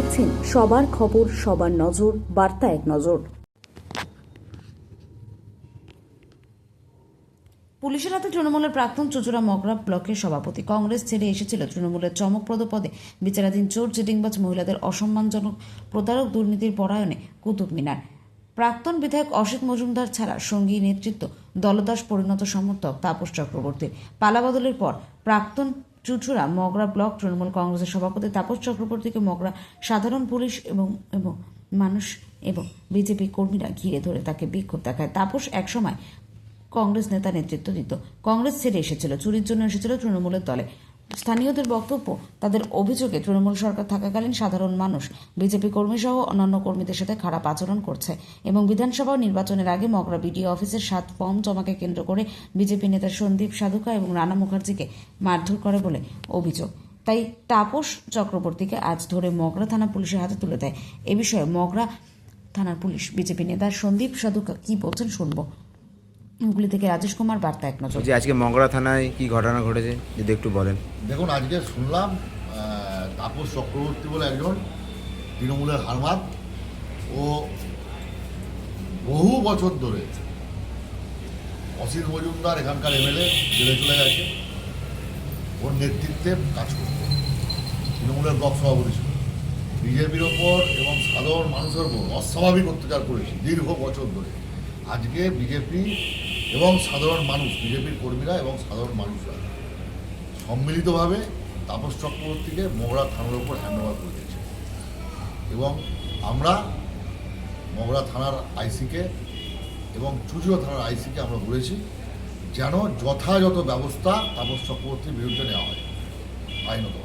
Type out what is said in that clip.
দেখছেন সবার খবর, সবার নজর, বার্তা এক নজর। পুলিশের হাতে তৃণমূলের প্রাক্তন চুঁচুড়া মগরা ব্লকের সভাপতি। কংগ্রেস ছেড়ে এসেছিল তৃণমূলের চমকপ্রদ পদে বিচারাধীন চোর চিটিংবাজ মহিলাদের অসম্মানজনক প্রতারক দুর্নীতির পরায়ণে কুতুব মিনার। প্রাক্তন বিধায়ক অসিত মজুমদার ছাড়া সঙ্গী নেতৃত্ব দলদাস পরিণত সমর্থক তাপস চক্রবর্তীর। পালাবদলের পর প্রাক্তন চুঁচুড়া মগরা ব্লক তৃণমূল কংগ্রেসের সভাপতি তাপস চক্রবর্তীকে মগরা সাধারণ পুলিশ এবং মানুষ এবং বিজেপি কর্মীরা ঘিরে ধরে তাকে বিক্ষোভ দেখায়। তাপস একসময় কংগ্রেস নেতা নেতৃত্ব দিত, কংগ্রেস ছেড়ে এসেছিল, চুরির জন্য এসেছিল তৃণমূলের দলে। স্থানীয়দের বক্তব্য, তাদের অভিযোগে তৃণমূল সরকার থাকাকালীন সাধারণ মানুষ বিজেপি কর্মী সহ অন্যান্য কর্মীদের সাথে খারাপ আচরণ করছে এবং বিধানসভা নির্বাচনের আগে মগরা বিডিও অফিসের 7 ফর্ম জমাকে কেন্দ্র করে বিজেপি নেতা সন্দীপ সাধুকা এবং রানা মুখার্জিকে মারধর করে বলে অভিযোগ। তাই তাপস চক্রবর্তীকে আজ ধরে মগরা থানা পুলিশের হাতে তুলে দেয়। এ বিষয়ে মগরা থানার পুলিশ বিজেপি নেতা সন্দীপ সাধুকা কি বলছেন শুনবো। হুগলি থেকে রাজেশ কুমার, বার্তা এক নজর। আজকে মগরা থানায় কি ঘটনা ঘটেছে যদি একটু বলেন। দেখুন, আজকে শুনলাম তাপস চক্রবর্তী বলে একজন তৃণমূলের হারমাত, ও বহু বছর ধরে অসিত মজুমদার এখানকার এমএলএ জেলে চলে গেছে, ওর নেতৃত্বে কাজ করত, তৃণমূলের ব্লক সভাপতি ছিল, বিজেপির ওপর এবং সাধারণ মানুষের ওপর অস্বাভাবিক অত্যাচার করেছে দীর্ঘ বছর ধরে। আজকে বিজেপি এবং সাধারণ মানুষ, বিজেপির কর্মীরা এবং সাধারণ মানুষরা সম্মিলিতভাবে তাপস চক্রবর্তীকে মগরা থানার উপর হ্যান্ডওভার করে দিয়েছে এবং আমরা মগরা থানার আইসিকে এবং চুঁচুড়া থানার আইসিকে আমরা বলেছি যেন যথাযথ ব্যবস্থা তাপস চক্রবর্তীর বিরুদ্ধে নেওয়া হয় আইনত।